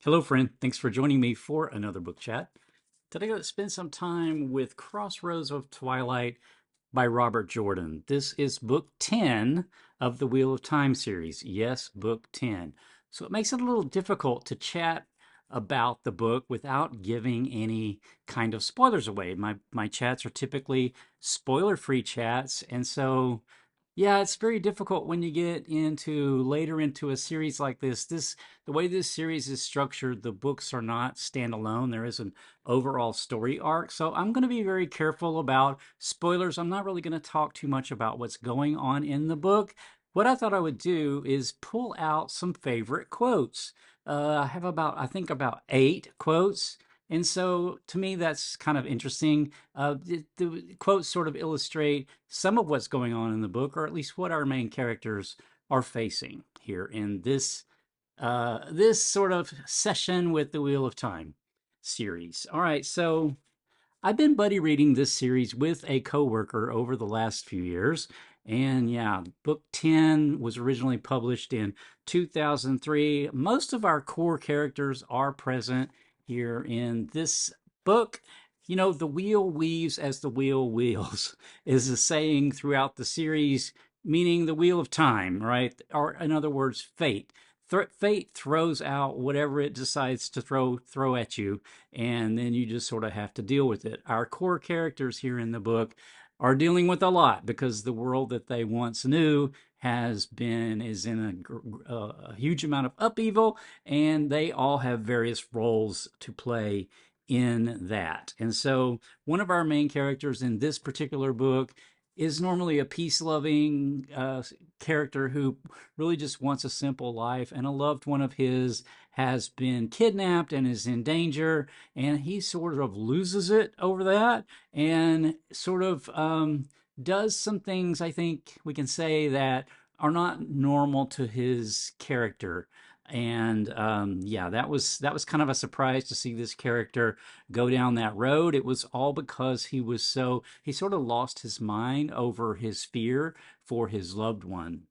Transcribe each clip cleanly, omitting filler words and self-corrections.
Hello, friend. Thanks for joining me for another book chat. Today, I'm going to spend some time with Crossroads of Twilight by Robert Jordan. This is book 10 of the Wheel of Time series. Yes, book 10. So it makes it a little difficult to chat about the book without giving any kind of spoilers away. My chats are typically spoiler-free chats, and so yeah, it's very difficult when you get into later into a series like this. The way this series is structured, the books are not standalone. There is an overall story arc. So I'm going to be very careful about spoilers. I'm not really going to talk too much about what's going on in the book. What I thought I would do is pull out some favorite quotes. I have I think about 8 quotes. And so to me, that's kind of interesting. The quotes sort of illustrate some of what's going on in the book, or at least what our main characters are facing here in this sort of session with the Wheel of Time series. All right, so I've been buddy reading this series with a coworker over the last few years. And yeah, book 10 was originally published in 2003. Most of our core characters are present here in this book. You know, the wheel weaves as the wheel wheels is a saying throughout the series, meaning the wheel of time, right? Or in other words, fate. Fate throws out whatever it decides to throw at you, and then you just sort of have to deal with it. Our core characters here in the book are dealing with a lot because the world that they once knew is in a huge amount of upheaval, and they all have various roles to play in that. And so one of our main characters in this particular book is normally a peace-loving character who really just wants a simple life, and a loved one of his has been kidnapped and is in danger, and he sort of loses it over that and sort of does some things, I think we can say, that are not normal to his character. And yeah, that was kind of a surprise to see this character go down that road. It was all because he sort of lost his mind over his fear for his loved one.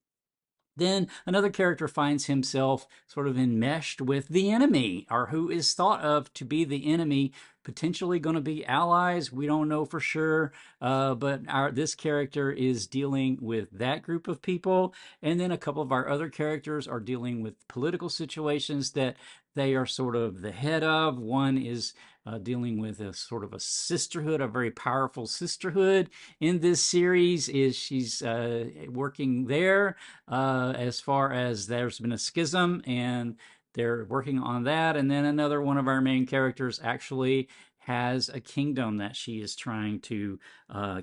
Then another character finds himself sort of enmeshed with the enemy, or who is thought of to be the enemy, potentially going to be allies. We don't know for sure, but this character is dealing with that group of people. And then a couple of our other characters are dealing with political situations that they are sort of the head of. One is dealing with a sort of a sisterhood, a very powerful sisterhood in this series. She's working there as far as there's been a schism, and they're working on that. And then another one of our main characters actually has a kingdom that she is trying to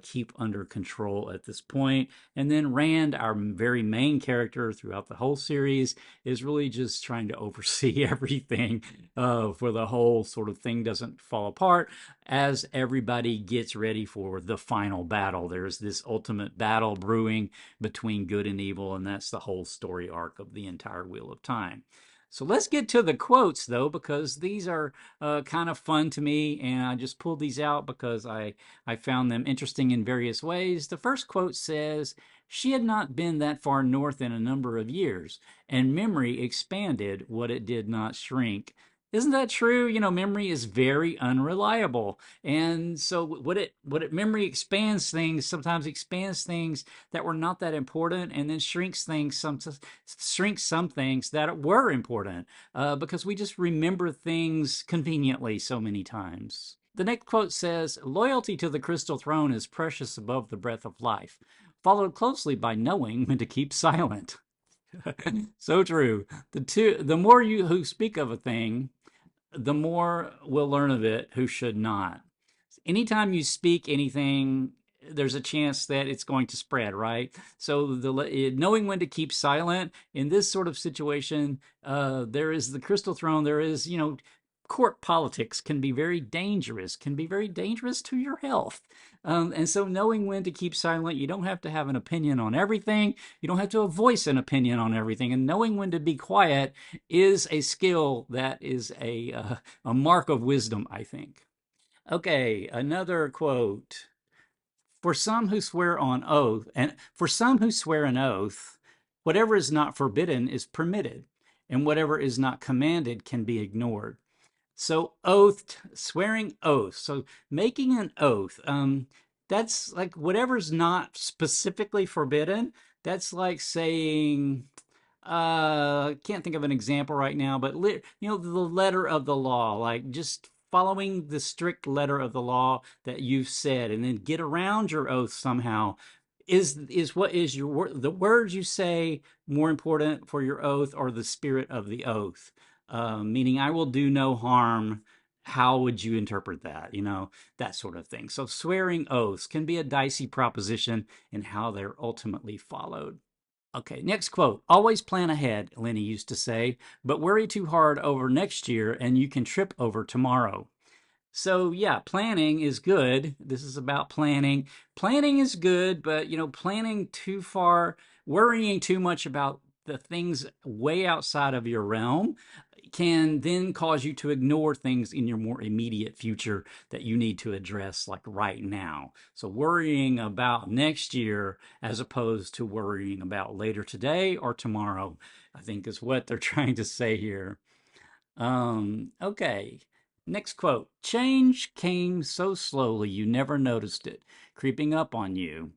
keep under control at this point. And then Rand, our very main character throughout the whole series, is really just trying to oversee everything for the whole sort of thing doesn't fall apart as everybody gets ready for the final battle. There's this ultimate battle brewing between good and evil, and that's the whole story arc of the entire Wheel of Time. So let's get to the quotes, though, because these are kind of fun to me, and I just pulled these out because I found them interesting in various ways. The first quote says, "She had not been that far north in a number of years, and memory expanded what it did not shrink." Isn't that true? You know, memory is very unreliable. And so memory expands things, sometimes expands things that were not that important, and then shrinks some things that were important, because we just remember things conveniently so many times. The next quote says, "Loyalty to the crystal throne is precious above the breath of life, followed closely by knowing when to keep silent." So true. The more you who speak of a thing, the more will learn of it who should not. Anytime you speak anything, there's a chance that it's going to spread, right? So knowing when to keep silent in this sort of situation, there is the crystal throne. There is, court politics can be very dangerous, to your health. And so knowing when to keep silent, you don't have to have an opinion on everything. You don't have to voice an opinion on everything. And knowing when to be quiet is a skill that is a mark of wisdom, I think. Okay, another quote. For some who swear on oath, and for some who swear an oath, whatever is not forbidden is permitted. and whatever is not commanded can be ignored. So oath, swearing oath. So making an oath. That's like whatever's not specifically forbidden. That's like saying, can't think of an example right now, but the letter of the law, like just following the strict letter of the law that you've said, and then get around your oath somehow. Is what is your the words you say more important for your oath, or the spirit of the oath? Meaning, I will do no harm. How would you interpret that? That sort of thing. So, swearing oaths can be a dicey proposition in how they're ultimately followed. Okay, next quote. Always plan ahead, Lenny used to say, but worry too hard over next year and you can trip over tomorrow. So, yeah, planning is good. This is about planning. Planning is good, but, planning too far, worrying too much about the things way outside of your realm can then cause you to ignore things in your more immediate future that you need to address, like right now. So, worrying about next year as opposed to worrying about later today or tomorrow, I think is what they're trying to say here. Okay. Next quote. Change came so slowly you never noticed it, creeping up on you,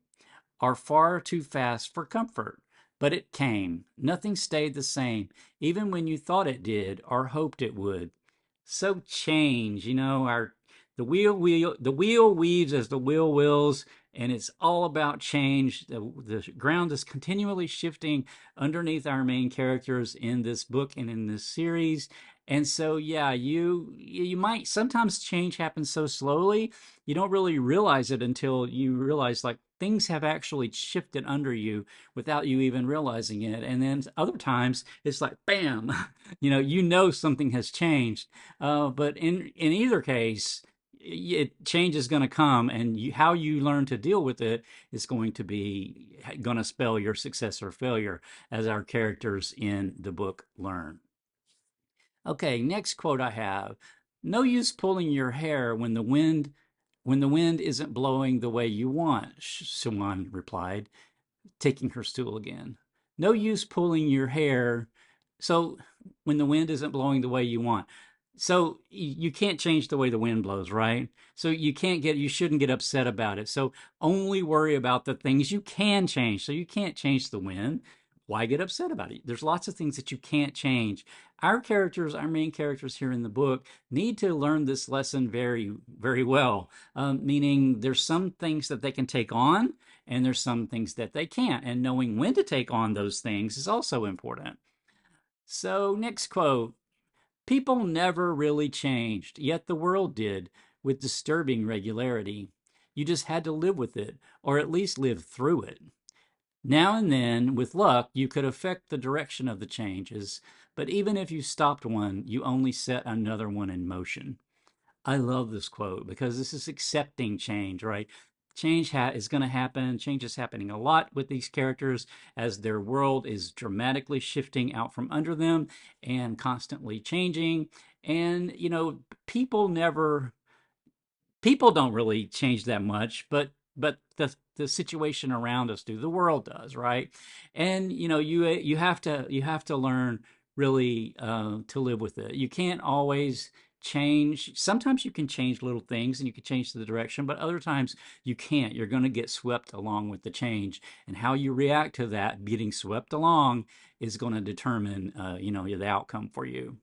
are far too fast for comfort. But it came. Nothing stayed the same, even when you thought it did or hoped it would. So change, our the wheel weaves as the wheel wills, and it's all about change. The ground is continually shifting underneath our main characters in this book and in this series. And so, yeah, you might sometimes change happens so slowly you don't really realize it until you realize like things have actually shifted under you without you even realizing it. And then other times it's like bam, something has changed. But in either case, change is going to come, and how you learn to deal with it is going to spell your success or failure, as our characters in the book learn. Okay, next quote I have: "No use pulling your hair when the wind isn't blowing the way you want," Suman replied, taking her stool again. "No use pulling your hair." So, when the wind isn't blowing the way you want. So, you can't change the way the wind blows, right? So, you shouldn't get upset about it. So, only worry about the things you can change. So, you can't change the wind. Why get upset about it? There's lots of things that you can't change. Our main characters here in the book, need to learn this lesson very, very well. Meaning, there's some things that they can take on, and there's some things that they can't. And knowing when to take on those things is also important. So, next quote. People never really changed, yet the world did, with disturbing regularity. You just had to live with it, or at least live through it. Now and then, with luck, you could affect the direction of the changes, but even if you stopped one, you only set another one in motion. I love this quote because this is accepting change, right? Is going to happen. Change is happening a lot with these characters as their world is dramatically shifting out from under them and constantly changing. And, people never people don't really change that much, but the situation around us do. The world does, right? And you have to learn really to live with it. You can't always change. Sometimes you can change little things and you can change the direction, but other times you can't. You're going to get swept along with the change, and how you react to that getting swept along is going to determine the outcome for you.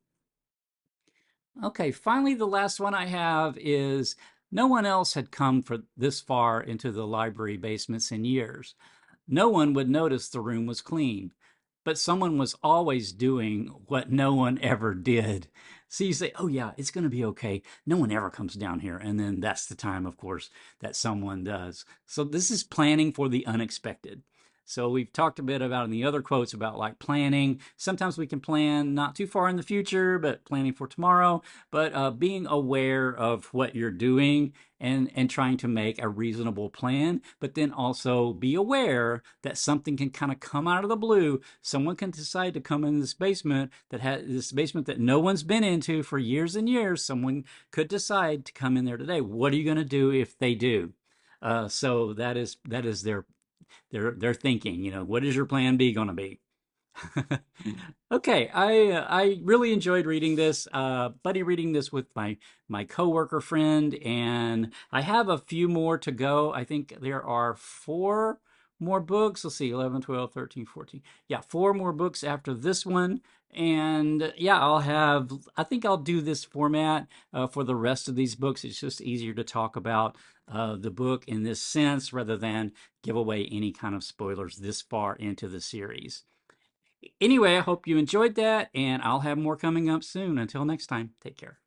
Okay, finally, the last one I have is: no one else had come for this far into the library basements in years. No one would notice the room was clean, but someone was always doing what no one ever did. So you say, oh, yeah, it's going to be okay. No one ever comes down here. And then that's the time, of course, that someone does. So this is planning for the unexpected. So we've talked a bit about in the other quotes about like planning. Sometimes we can plan not too far in the future, but planning for tomorrow. But being aware of what you're doing and trying to make a reasonable plan, but then also be aware that something can kind of come out of the blue. Someone can decide to come in this basement that no one's been into for years and years. Someone could decide to come in there today. What are you going to do if they do? So that is their thinking. What is your plan B going to be? Okay, I really enjoyed reading this, buddy reading this with my coworker friend, and I have a few more to go. I think there are four more books. Let's see, 11, 12, 13, 14. Yeah, four more books after this one. And yeah, I think I'll do this format for the rest of these books. It's just easier to talk about the book in this sense rather than give away any kind of spoilers this far into the series. Anyway, I hope you enjoyed that, and I'll have more coming up soon. Until next time, take care.